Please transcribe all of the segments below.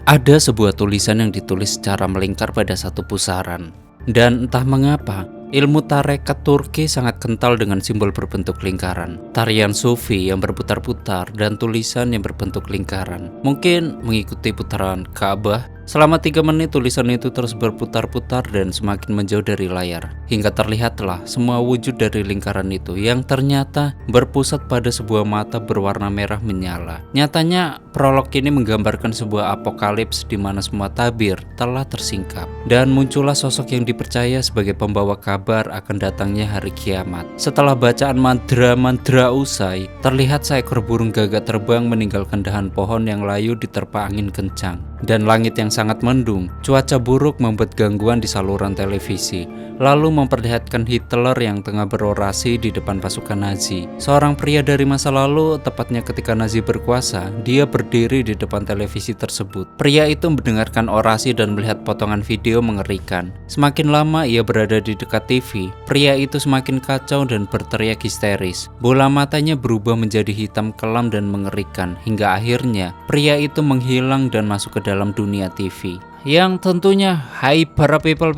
Ada sebuah tulisan yang ditulis secara melingkar pada satu pusaran. Dan entah mengapa, ilmu tarekat Turki sangat kental dengan simbol berbentuk lingkaran. Tarian sufi yang berputar-putar dan tulisan yang berbentuk lingkaran. Mungkin mengikuti putaran Ka'bah. Selama 3 menit tulisan itu terus berputar-putar dan semakin menjauh dari layar. Hingga terlihatlah semua wujud dari lingkaran itu yang ternyata berpusat pada sebuah mata berwarna merah menyala. Nyatanya prolog ini menggambarkan sebuah apokalips di mana semua tabir telah tersingkap. Dan muncullah sosok yang dipercaya sebagai pembawa kabar akan datangnya hari kiamat. Setelah bacaan mantra-mantra usai, terlihat seekor burung gagak terbang meninggalkan dahan pohon yang layu diterpa angin kencang. Dan langit yang sangat mendung, cuaca buruk membuat gangguan di saluran televisi, lalu memperlihatkan Hitler yang tengah berorasi di depan pasukan Nazi. Seorang pria dari masa lalu, tepatnya ketika Nazi berkuasa, dia berdiri di depan televisi tersebut. Pria itu mendengarkan orasi dan melihat potongan video mengerikan. Semakin lama ia berada di dekat TV, pria itu semakin kacau dan berteriak histeris. Bola matanya berubah menjadi hitam kelam dan mengerikan, hingga akhirnya pria itu menghilang dan masuk ke dalam dunia TV. Yang tentunya, hai para people,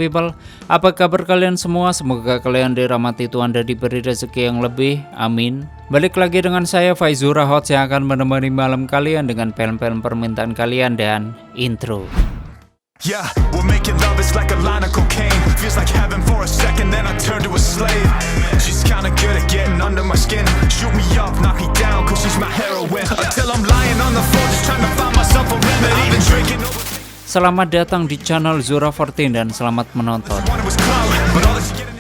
apa kabar kalian semua? Semoga kalian dirahmati Tuhan dan diberi rezeki yang lebih, amin. Balik lagi dengan saya Faizura Hots yang akan menemani malam kalian dengan film-film permintaan kalian dan intro. Yeah, we're making love, it's like a line of cocaine. Feels like heaven for a second, then I turn to a slave. She's kinda good at getting under my skin. Shoot me up, knock me down, cause she's my heroine. Until I'm lying on the floor, just trying to find myself a remedy. I've been drinking over. Selamat datang di channel Zura 14 dan selamat menonton.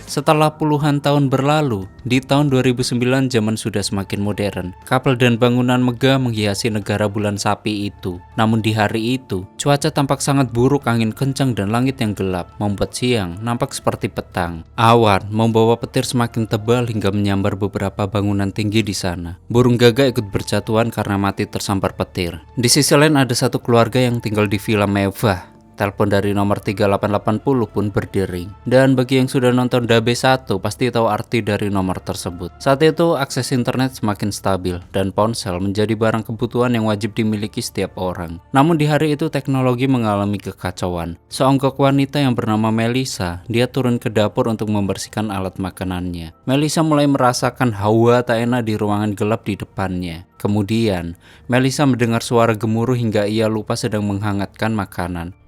Setelah puluhan tahun berlalu, di tahun 2009 zaman sudah semakin modern. Kapel dan bangunan megah menghiasi negara bulan sapi itu. Namun di hari itu, cuaca tampak sangat buruk, angin kencang dan langit yang gelap, membuat siang nampak seperti petang. Awan membawa petir semakin tebal hingga menyambar beberapa bangunan tinggi di sana. Burung gagak ikut berjatuhan karena mati tersambar petir. Di sisi lain ada satu keluarga yang tinggal di villa mewah. Telepon dari nomor 3880 pun berdering. Dan bagi yang sudah nonton DAB1 pasti tahu arti dari nomor tersebut. Saat itu akses internet semakin stabil dan ponsel menjadi barang kebutuhan yang wajib dimiliki setiap orang. Namun di hari itu teknologi mengalami kekacauan. Seonggok wanita yang bernama Melissa, dia turun ke dapur untuk membersihkan alat makanannya. Melissa mulai merasakan hawa tak enak di ruangan gelap di depannya. Kemudian, Melissa mendengar suara gemuruh hingga ia lupa sedang menghangatkan makanan.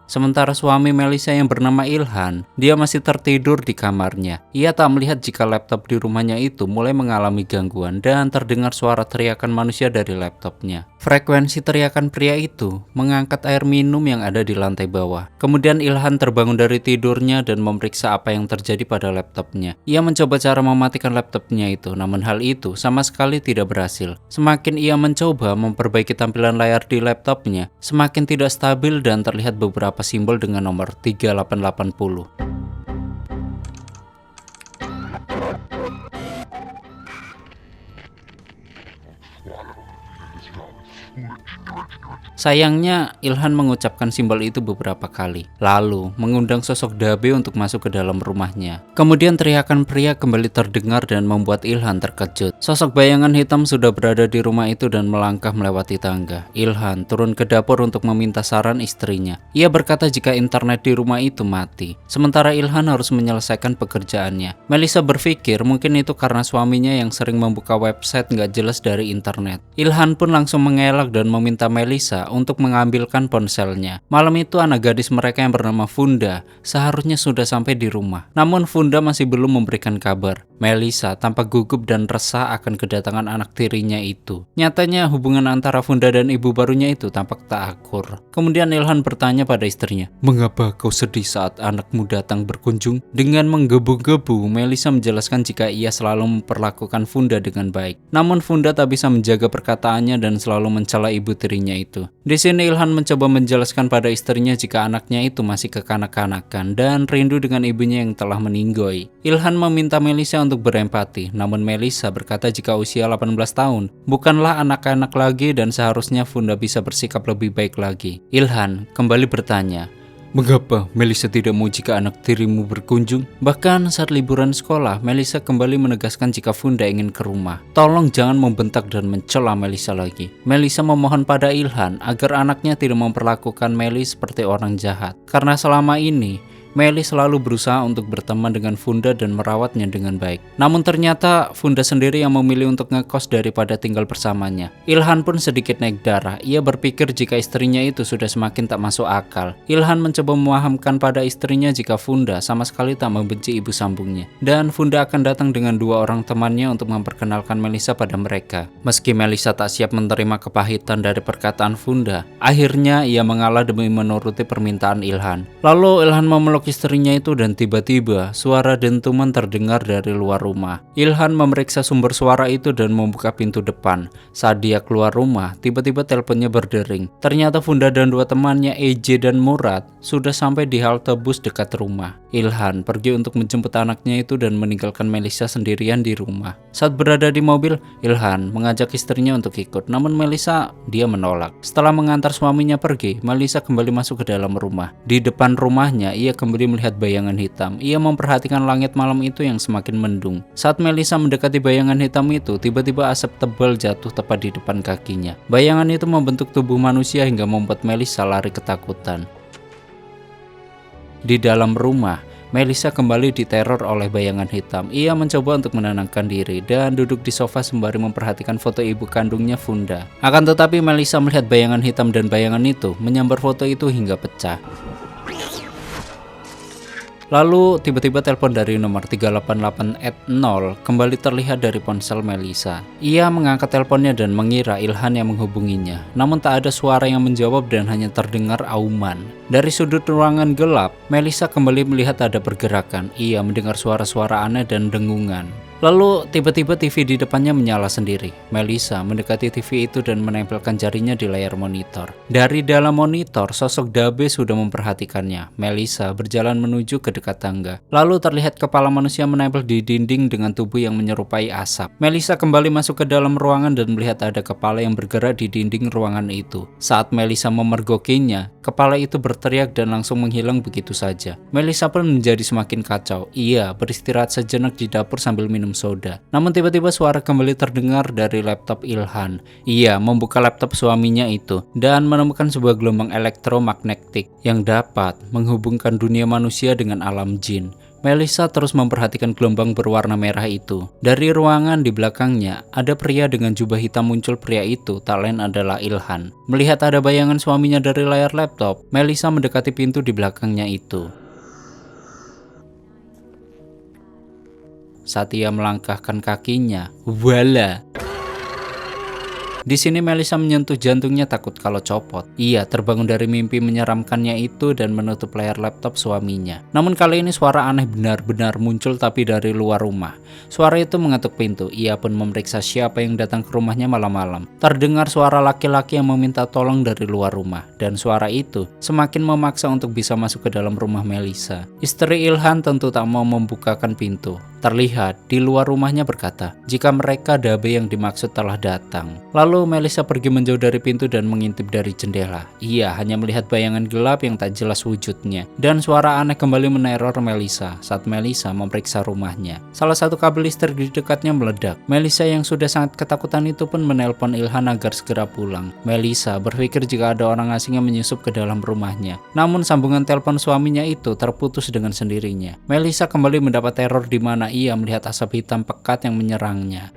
Sementara suami Melissa yang bernama Ilhan, dia masih tertidur di kamarnya. Ia tak melihat jika laptop di rumahnya itu mulai mengalami gangguan dan terdengar suara teriakan manusia dari laptopnya. Frekuensi teriakan pria itu mengangkat air minum yang ada di lantai bawah. Kemudian Ilhan terbangun dari tidurnya dan memeriksa apa yang terjadi pada laptopnya. Ia mencoba cara mematikan laptopnya itu, namun hal itu sama sekali tidak berhasil. Semakin ia mencoba memperbaiki tampilan layar di laptopnya, semakin tidak stabil dan terlihat beberapa simbol dengan nomor 3880. Sayangnya, Ilhan mengucapkan simbol itu beberapa kali, lalu mengundang sosok Dabe untuk masuk ke dalam rumahnya. Kemudian teriakan pria kembali terdengar dan membuat Ilhan terkejut. Sosok bayangan hitam sudah berada di rumah itu dan melangkah melewati tangga. Ilhan turun ke dapur untuk meminta saran istrinya. Ia berkata jika internet di rumah itu mati. Sementara Ilhan harus menyelesaikan pekerjaannya. Melissa berpikir mungkin itu karena suaminya yang sering membuka website nggak jelas dari internet. Ilhan pun langsung mengelak dan meminta Melissa untuk mengambilkan ponselnya. Malam itu anak gadis mereka yang bernama Funda seharusnya sudah sampai di rumah. Namun Funda masih belum memberikan kabar. Melissa tampak gugup dan resah akan kedatangan anak tirinya itu. Nyatanya hubungan antara Funda dan ibu barunya itu tampak tak akur. Kemudian Ilhan bertanya pada istrinya, "Mengapa kau sedih saat anakmu datang berkunjung?" Dengan menggebu-gebu, Melissa menjelaskan jika ia selalu memperlakukan Funda dengan baik. Namun Funda tak bisa menjaga perkataannya dan selalu mencela ibu tirinya itu. Di sini Ilhan mencoba menjelaskan pada istrinya jika anaknya itu masih kekanak-kanakan dan rindu dengan ibunya yang telah meninggoy. Ilhan meminta Melissa untuk berempati, namun Melissa berkata jika usia 18 tahun bukanlah anak-anak lagi dan seharusnya Funda bisa bersikap lebih baik lagi. Ilhan kembali bertanya, Mengapa Melissa tidak mau jika anak tirimu berkunjung? Bahkan saat liburan sekolah, Melissa kembali menegaskan jika Funda ingin ke rumah. Tolong jangan membentak dan mencela Melissa lagi. Melissa memohon pada Ilhan agar anaknya tidak memperlakukan Meli seperti orang jahat. Karena selama ini Meli selalu berusaha untuk berteman dengan Funda dan merawatnya dengan baik. Namun ternyata Funda sendiri yang memilih untuk ngekos daripada tinggal bersamanya. Ilhan pun sedikit naik darah. Ia berpikir jika istrinya itu sudah semakin tak masuk akal. Ilhan mencoba memahamkan pada istrinya jika Funda sama sekali tak membenci ibu sambungnya. Dan Funda akan datang dengan 2 orang temannya untuk memperkenalkan Melissa pada mereka. Meski Melissa tak siap menerima kepahitan dari perkataan Funda, akhirnya ia mengalah demi menuruti permintaan Ilhan. Lalu Ilhan memeluk istrinya itu dan tiba-tiba suara dentuman terdengar dari luar rumah. Ilhan memeriksa sumber suara itu dan membuka pintu depan. Saat dia keluar rumah, tiba-tiba teleponnya berdering. Ternyata Funda dan 2 temannya EJ dan Murad sudah sampai di halte bus dekat rumah. Ilhan pergi untuk menjemput anaknya itu dan meninggalkan Melissa sendirian di rumah. Saat berada di mobil, Ilhan mengajak istrinya untuk ikut, namun Melissa dia menolak. Setelah mengantar suaminya pergi, Melissa kembali masuk ke dalam rumah. Di depan rumahnya, ia kembali melihat bayangan hitam. Ia memperhatikan langit malam itu yang semakin mendung. Saat Melissa mendekati bayangan hitam itu, tiba-tiba asap tebal jatuh tepat di depan kakinya. Bayangan itu membentuk tubuh manusia hingga membuat Melissa lari ketakutan. Di dalam rumah, Melissa kembali diteror oleh bayangan hitam. Ia mencoba untuk menenangkan diri dan duduk di sofa sembari memperhatikan foto ibu kandungnya Funda. Akan tetapi Melissa melihat bayangan hitam dan bayangan itu menyambar foto itu hingga pecah. Lalu tiba-tiba telepon dari nomor 38880 kembali terlihat dari ponsel Melissa. Ia mengangkat teleponnya dan mengira Ilhan yang menghubunginya. Namun tak ada suara yang menjawab dan hanya terdengar auman. Dari sudut ruangan gelap, Melissa kembali melihat ada pergerakan. Ia mendengar suara-suara aneh dan dengungan. Lalu tiba-tiba TV di depannya menyala sendiri. Melissa mendekati TV itu dan menempelkan jarinya di layar monitor. Dari dalam monitor, sosok Dabe sudah memperhatikannya. Melissa berjalan menuju ke dekat tangga. Lalu terlihat kepala manusia menempel di dinding dengan tubuh yang menyerupai asap. Melissa kembali masuk ke dalam ruangan dan melihat ada kepala yang bergerak di dinding ruangan itu. Saat Melissa memergokinya, kepala itu berteriak dan langsung menghilang begitu saja. Melissa pun menjadi semakin kacau. Ia beristirahat sejenak di dapur sambil minum soda. Namun tiba-tiba suara kembali terdengar dari laptop Ilhan. Ia membuka laptop suaminya itu dan menemukan sebuah gelombang elektromagnetik yang dapat menghubungkan dunia manusia dengan alam jin. Melissa terus memperhatikan gelombang berwarna merah itu. Dari ruangan di belakangnya, ada pria dengan jubah hitam muncul. Pria itu tak lain adalah Ilhan. Melihat ada bayangan suaminya dari layar laptop, Melissa mendekati pintu di belakangnya itu. Saat ia melangkahkan kakinya, voila! Di sini Melissa menyentuh jantungnya takut kalau copot. Ia terbangun dari mimpi menyeramkannya itu dan menutup layar laptop suaminya. Namun kali ini suara aneh benar-benar muncul tapi dari luar rumah. Suara itu mengetuk pintu. Ia pun memeriksa siapa yang datang ke rumahnya malam-malam. Terdengar suara laki-laki yang meminta tolong dari luar rumah. Dan suara itu semakin memaksa untuk bisa masuk ke dalam rumah Melissa. Istri Ilhan tentu tak mau membukakan pintu. Terlihat di luar rumahnya berkata, jika mereka Dabe yang dimaksud telah datang. Lalu Melissa pergi menjauh dari pintu dan mengintip dari jendela. Ia hanya melihat bayangan gelap yang tak jelas wujudnya. Dan suara aneh kembali meneror Melissa saat Melissa memeriksa rumahnya. Salah satu kabel listrik di dekatnya meledak. Melissa yang sudah sangat ketakutan itu pun menelpon Ilhan agar segera pulang. Melissa berpikir jika ada orang asing yang menyusup ke dalam rumahnya. Namun sambungan telepon suaminya itu terputus dengan sendirinya. Melissa kembali mendapat teror di mana ia melihat asap hitam pekat yang menyerangnya.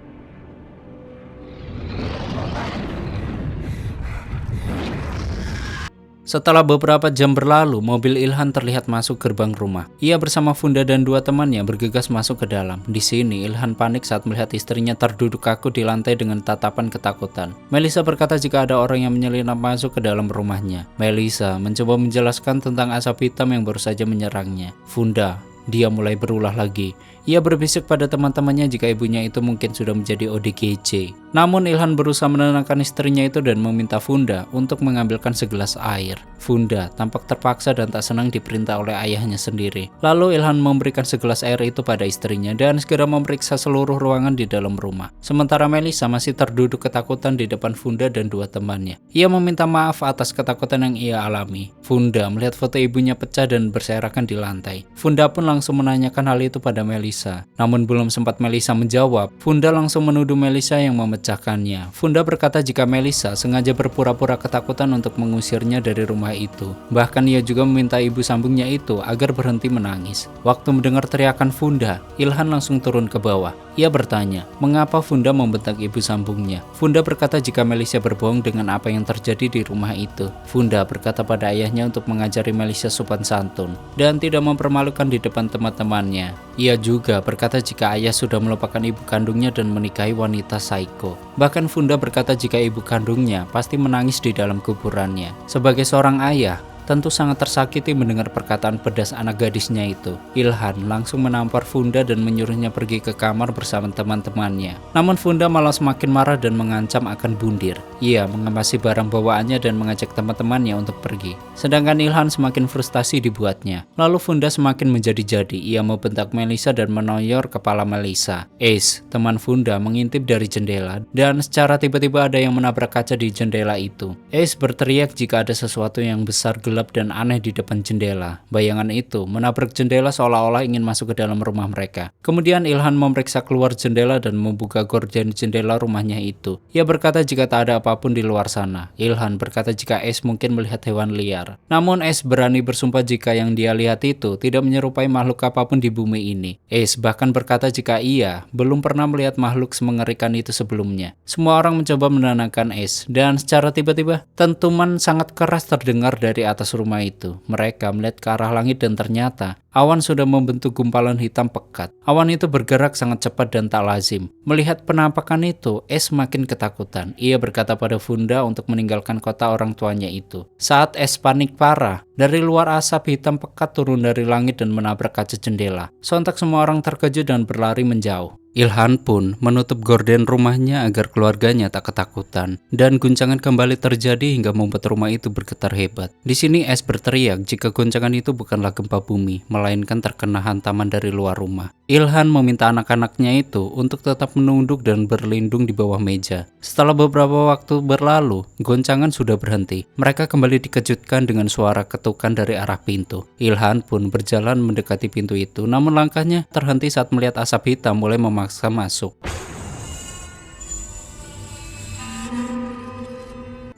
Setelah beberapa jam berlalu, mobil Ilhan terlihat masuk gerbang rumah. Ia bersama Funda dan 2 temannya bergegas masuk ke dalam. Di sini, Ilhan panik saat melihat istrinya terduduk kaku di lantai dengan tatapan ketakutan. Melissa berkata jika ada orang yang menyelinap masuk ke dalam rumahnya. Melissa mencoba menjelaskan tentang asap hitam yang baru saja menyerangnya. Funda, dia mulai berulah lagi. Ia berbisik pada teman-temannya jika ibunya itu mungkin sudah menjadi ODGJ. Namun Ilhan berusaha menenangkan istrinya itu dan meminta Funda untuk mengambilkan segelas air. Funda tampak terpaksa dan tak senang diperintah oleh ayahnya sendiri. Lalu Ilhan memberikan segelas air itu pada istrinya dan segera memeriksa seluruh ruangan di dalam rumah. Sementara Melissa masih terduduk ketakutan di depan Funda dan dua temannya. Ia meminta maaf atas ketakutan yang ia alami. Funda melihat foto ibunya pecah dan berserakan di lantai. Funda pun langsung menanyakan hal itu pada Melissa. Namun belum sempat Melissa menjawab, Funda langsung menuduh Melissa yang memecahkannya. Funda berkata jika Melissa sengaja berpura-pura ketakutan untuk mengusirnya dari rumah itu. Bahkan ia juga meminta ibu sambungnya itu agar berhenti menangis. Waktu mendengar teriakan Funda, Ilhan langsung turun ke bawah. Ia bertanya, mengapa Funda membentak ibu sambungnya? Funda berkata jika Melissa berbohong dengan apa yang terjadi di rumah itu. Funda berkata pada ayahnya untuk mengajari Melissa sopan santun dan tidak mempermalukan di depan teman-temannya. Ia juga berkata jika ayah sudah melupakan ibu kandungnya dan menikahi wanita psycho. Bahkan Funda berkata jika ibu kandungnya pasti menangis di dalam kuburannya. Sebagai seorang ayah, tentu sangat tersakiti mendengar perkataan pedas anak gadisnya itu. Ilhan langsung menampar Funda dan menyuruhnya pergi ke kamar bersama teman-temannya. Namun Funda malah semakin marah dan mengancam akan bundir. Ia mengemasi barang bawaannya dan mengajak teman-temannya untuk pergi. Sedangkan Ilhan semakin frustasi dibuatnya. Lalu Funda semakin menjadi-jadi. Ia membentak Melissa dan menoyor kepala Melissa. Ace, teman Funda, mengintip dari jendela dan secara tiba-tiba ada yang menabrak kaca di jendela itu. Ace berteriak jika ada sesuatu yang besar gelap dan aneh di depan jendela. Bayangan itu menabrak jendela seolah-olah ingin masuk ke dalam rumah mereka. Kemudian Ilhan memeriksa keluar jendela dan membuka gorden jendela rumahnya itu. Ia berkata jika tak ada apapun di luar sana. Ilhan berkata jika Ace mungkin melihat hewan liar. Namun Ace berani bersumpah jika yang dia lihat itu tidak menyerupai makhluk apapun di bumi ini. Ace bahkan berkata jika ia belum pernah melihat makhluk semengerikan itu sebelumnya. Semua orang mencoba menenangkan Ace dan secara tiba-tiba dentuman sangat keras terdengar dari atas rumah itu. Mereka melihat ke arah langit dan ternyata awan sudah membentuk gumpalan hitam pekat. Awan itu bergerak sangat cepat dan tak lazim. Melihat penampakan itu, Ace semakin ketakutan. Ia berkata pada Funda untuk meninggalkan kota orang tuanya itu. Saat Ace panik parah, dari luar asap hitam pekat turun dari langit dan menabrak kaca jendela. Sontak semua orang terkejut dan berlari menjauh. Ilhan pun menutup gorden rumahnya agar keluarganya tak ketakutan, dan guncangan kembali terjadi hingga membuat rumah itu bergetar hebat. Di sini Ace berteriak jika guncangan itu bukanlah gempa bumi, melainkan terkena hantaman dari luar rumah. Ilhan meminta anak-anaknya itu untuk tetap menunduk dan berlindung di bawah meja. Setelah beberapa waktu berlalu, goncangan sudah berhenti. Mereka kembali dikejutkan dengan suara ketukan dari arah pintu. Ilhan pun berjalan mendekati pintu itu, namun langkahnya terhenti saat melihat asap hitam mulai memaksa masuk.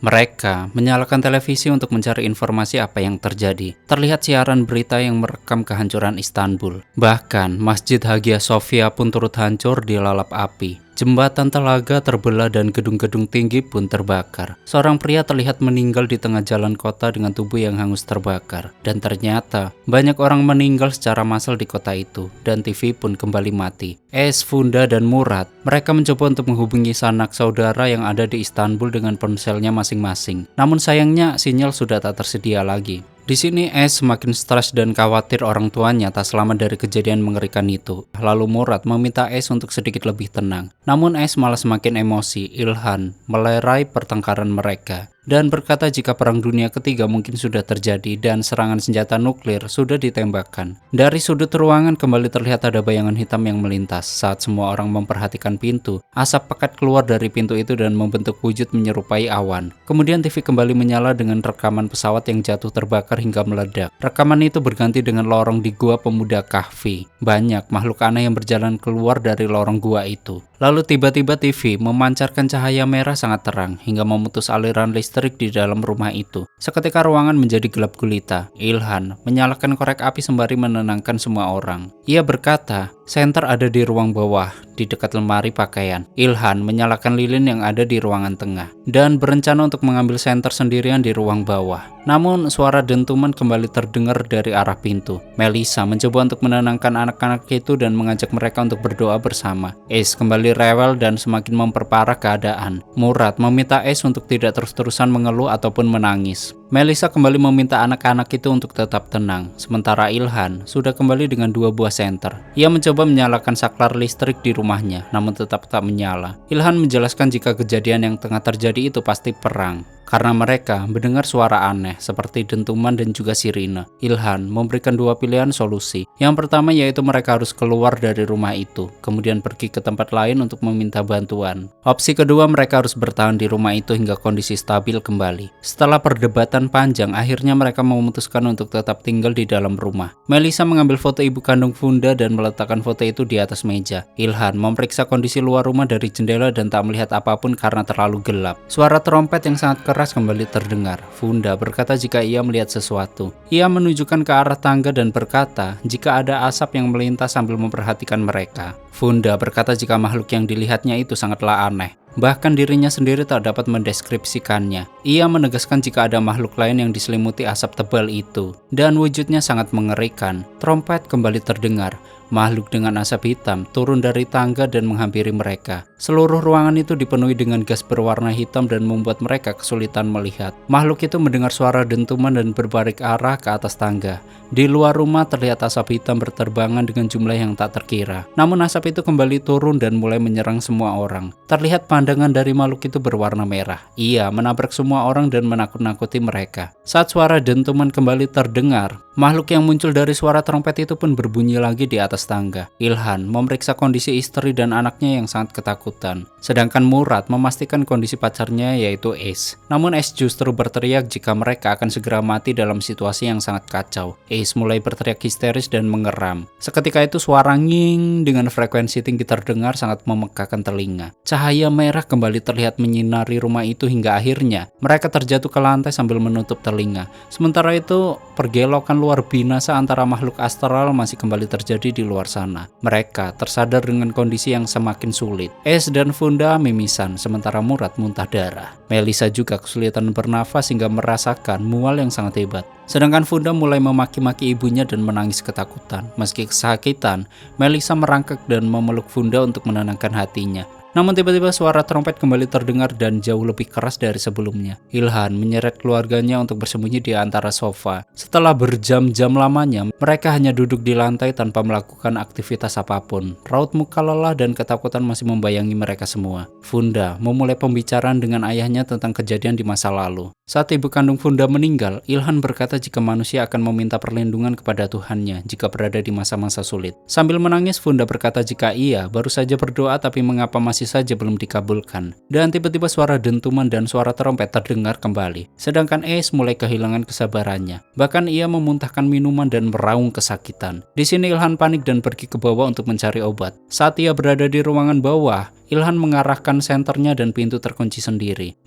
Mereka menyalakan televisi untuk mencari informasi apa yang terjadi. Terlihat siaran berita yang merekam kehancuran Istanbul. Bahkan Masjid Hagia Sophia pun turut hancur dilalap api. Jembatan telaga terbelah dan gedung-gedung tinggi pun terbakar. Seorang pria terlihat meninggal di tengah jalan kota dengan tubuh yang hangus terbakar. Dan ternyata banyak orang meninggal secara massal di kota itu. Dan TV pun kembali mati. Ace, Funda, dan Murad, mereka mencoba untuk menghubungi sanak saudara yang ada di Istanbul dengan ponselnya masing-masing. Namun sayangnya sinyal sudah tak tersedia lagi. Di sini Ace semakin stres dan khawatir orang tuanya tak selamat dari kejadian mengerikan itu. Lalu Murad meminta Ace untuk sedikit lebih tenang. Namun Ace malah semakin emosi. Ilhan melerai pertengkaran mereka dan berkata jika perang dunia ketiga mungkin sudah terjadi dan serangan senjata nuklir sudah ditembakkan. Dari sudut ruangan kembali terlihat ada bayangan hitam yang melintas. Saat semua orang memperhatikan pintu, asap pekat keluar dari pintu itu dan membentuk wujud menyerupai awan. Kemudian TV kembali menyala dengan rekaman pesawat yang jatuh terbakar hingga meledak. Rekaman itu berganti dengan lorong di gua pemuda Kahfi. Banyak makhluk aneh yang berjalan keluar dari lorong gua itu. Lalu tiba-tiba TV memancarkan cahaya merah sangat terang hingga memutus aliran listrik di dalam rumah itu. Seketika ruangan menjadi gelap gulita. Ilhan menyalakan korek api sembari menenangkan semua orang. Ia berkata, senter ada di ruang bawah, di dekat lemari pakaian. Ilhan menyalakan lilin yang ada di ruangan tengah dan berencana untuk mengambil senter sendirian di ruang bawah. Namun suara dentuman kembali terdengar dari arah pintu. Melissa mencoba untuk menenangkan anak-anak itu dan mengajak mereka untuk berdoa bersama. Ace kembali rewel dan semakin memperparah keadaan. Murad meminta Ace untuk tidak terus-terusan mengeluh ataupun menangis. Melissa kembali meminta anak-anak itu untuk tetap tenang, sementara Ilhan sudah kembali dengan 2 buah senter. Ia mencoba menyalakan saklar listrik di rumahnya, namun tetap tak menyala. Ilhan menjelaskan jika kejadian yang tengah terjadi itu pasti perang, karena mereka mendengar suara aneh seperti dentuman dan juga sirine. Ilhan memberikan 2 pilihan solusi. Yang pertama yaitu mereka harus keluar dari rumah itu, kemudian pergi ke tempat lain untuk meminta bantuan. Opsi kedua, mereka harus bertahan di rumah itu hingga kondisi stabil kembali. Setelah perdebatan panjang, akhirnya mereka memutuskan untuk tetap tinggal di dalam rumah. Melissa mengambil foto ibu kandung Funda dan meletakkan foto itu di atas meja. Ilhan memeriksa kondisi luar rumah dari jendela dan tak melihat apapun karena terlalu gelap. Suara trompet yang sangat keras kembali terdengar. Funda berkata jika ia melihat sesuatu. Ia menunjukkan ke arah tangga dan berkata jika ada asap yang melintas sambil memperhatikan mereka. Funda berkata jika makhluk yang dilihatnya itu sangatlah aneh. Bahkan dirinya sendiri tak dapat mendeskripsikannya. Ia menegaskan jika ada makhluk lain yang diselimuti asap tebal itu, dan wujudnya sangat mengerikan. Trompet kembali terdengar. Makhluk dengan asap hitam turun dari tangga dan menghampiri mereka. Seluruh ruangan itu dipenuhi dengan gas berwarna hitam dan membuat mereka kesulitan melihat. Makhluk itu mendengar suara dentuman dan berbalik arah ke atas tangga. Di luar rumah terlihat asap hitam berterbangan dengan jumlah yang tak terkira. Namun asap itu kembali turun dan mulai menyerang semua orang. Terlihat pandangan dari makhluk itu berwarna merah. Ia menabrak semua orang dan menakut-nakuti mereka. Saat suara dentuman kembali terdengar, makhluk yang muncul dari suara trompet itu pun berbunyi lagi di atas tangga. Ilhan memeriksa kondisi istri dan anaknya yang sangat ketakutan. Sedangkan Murad memastikan kondisi pacarnya yaitu Ace. Namun Ace justru berteriak jika mereka akan segera mati dalam situasi yang sangat kacau. Ace mulai berteriak histeris dan mengeram. Seketika itu suara nging dengan frekuensi tinggi terdengar sangat memekakan telinga. Cahaya merah kembali terlihat menyinari rumah itu hingga akhirnya mereka terjatuh ke lantai sambil menutup telinga. Sementara itu pergelokan luar binasa antara makhluk astral masih kembali terjadi di luar sana. Mereka tersadar dengan kondisi yang semakin sulit. Ace dan Funda mimisan, sementara Murad muntah darah. Melissa juga kesulitan bernafas hingga merasakan mual yang sangat hebat. Sedangkan Funda mulai memaki-maki ibunya dan menangis ketakutan. Meski kesakitan, Melissa merangkak dan memeluk Funda untuk menenangkan hatinya. Namun tiba-tiba suara trompet kembali terdengar dan jauh lebih keras dari sebelumnya. Ilhan menyeret keluarganya untuk bersembunyi di antara sofa. Setelah berjam-jam lamanya, mereka hanya duduk di lantai tanpa melakukan aktivitas apapun. Raut muka lelah dan ketakutan masih membayangi mereka semua. Funda memulai pembicaraan dengan ayahnya tentang kejadian di masa lalu. Saat ibu kandung Funda meninggal, Ilhan berkata jika manusia akan meminta perlindungan kepada Tuhannya jika berada di masa-masa sulit. Sambil menangis, Funda berkata jika ia baru saja berdoa tapi mengapa masih saja belum dikabulkan. Dan tiba-tiba suara dentuman dan suara trompet terdengar kembali. Sedangkan Ace mulai kehilangan kesabarannya. Bahkan ia memuntahkan minuman dan meraung kesakitan. Di sini Ilhan panik dan pergi ke bawah untuk mencari obat. Saat ia berada di ruangan bawah, Ilhan mengarahkan senternya dan pintu terkunci sendiri.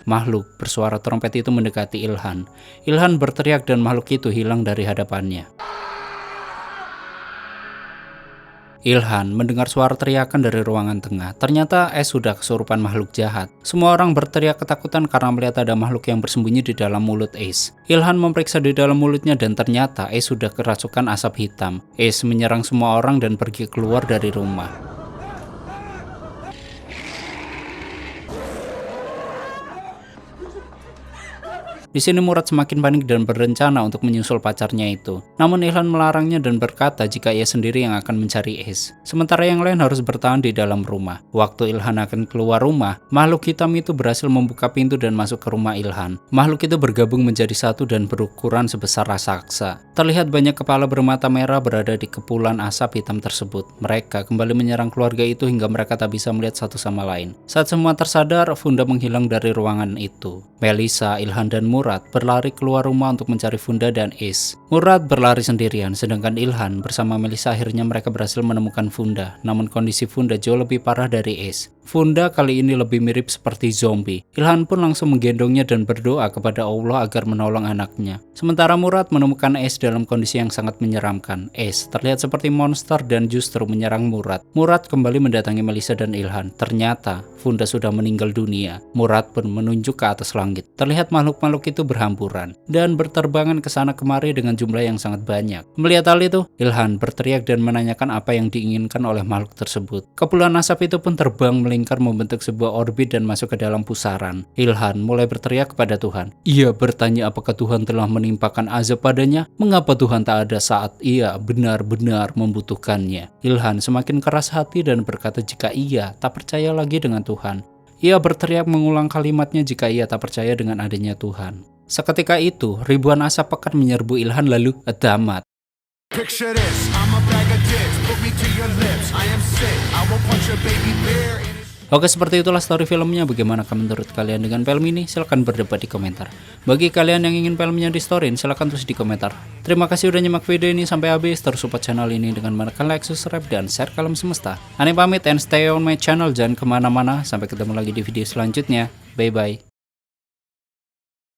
Makhluk bersuara trompet itu mendekati Ilhan. Ilhan berteriak dan makhluk itu hilang dari hadapannya. Ilhan mendengar suara teriakan dari ruangan tengah. Ternyata Ace sudah kesurupan makhluk jahat. Semua orang berteriak ketakutan karena melihat ada makhluk yang bersembunyi di dalam mulut Ace. Ilhan memeriksa di dalam mulutnya dan ternyata Ace sudah kerasukan asap hitam. Ace menyerang semua orang dan pergi keluar dari rumah. Di sini Murad semakin panik dan berencana untuk menyusul pacarnya itu. Namun Ilhan melarangnya dan berkata jika ia sendiri yang akan mencari Ace. Sementara yang lain harus bertahan di dalam rumah. Waktu Ilhan akan keluar rumah, makhluk hitam itu berhasil membuka pintu dan masuk ke rumah Ilhan. Makhluk itu bergabung menjadi satu dan berukuran sebesar raksasa. Terlihat banyak kepala bermata merah berada di kepulan asap hitam tersebut. Mereka kembali menyerang keluarga itu hingga mereka tak bisa melihat satu sama lain. Saat semua tersadar, Funda menghilang dari ruangan itu. Melissa, Ilhan, dan Murad berlari keluar rumah untuk mencari Funda dan Ace. Murad berlari sendirian, sedangkan Ilhan bersama Melissa akhirnya mereka berhasil menemukan Funda. Namun kondisi Funda jauh lebih parah dari Ace. Funda kali ini lebih mirip seperti zombie. Ilhan pun langsung menggendongnya dan berdoa kepada Allah agar menolong anaknya. Sementara Murad menemukan Ace dalam kondisi yang sangat menyeramkan. Ace terlihat seperti monster dan justru menyerang Murad. Murad kembali mendatangi Melissa dan Ilhan. Ternyata Funda sudah meninggal dunia. Murad pun menunjuk ke atas langit. Terlihat makhluk-makhluk itu berhamburan dan berterbangan ke sana kemari dengan jumlah yang sangat banyak. Melihat hal itu, Ilhan berteriak dan menanyakan apa yang diinginkan oleh makhluk tersebut. Kepulan asap itu pun terbang melingkar melingkar membentuk sebuah orbit dan masuk ke dalam pusaran. Ilhan mulai berteriak kepada Tuhan. Ia bertanya apakah Tuhan telah menimpakan azab padanya, mengapa Tuhan tak ada saat ia benar-benar membutuhkannya. Ilhan semakin keras hati dan berkata jika ia tak percaya lagi dengan Tuhan. Ia berteriak mengulang kalimatnya jika ia tak percaya dengan adanya Tuhan. Seketika itu, ribuan asap pekat menyerbu Ilhan lalu tamat. Picture this, I'm a bag of dicks, put me to your lips, I am sick, I will punch a baby bear in his... Oke, seperti itulah story filmnya. Bagaimana menurut kalian dengan film ini? Silahkan berdebat di komentar. Bagi kalian yang ingin filmnya di storyin, silahkan tulis di komentar. Terima kasih udah nyimak video ini sampai habis. Terus support channel ini dengan menekan like, subscribe, dan share ke alam semesta. Ani pamit and stay on my channel. Jangan kemana-mana. Sampai ketemu lagi di video selanjutnya. Bye-bye.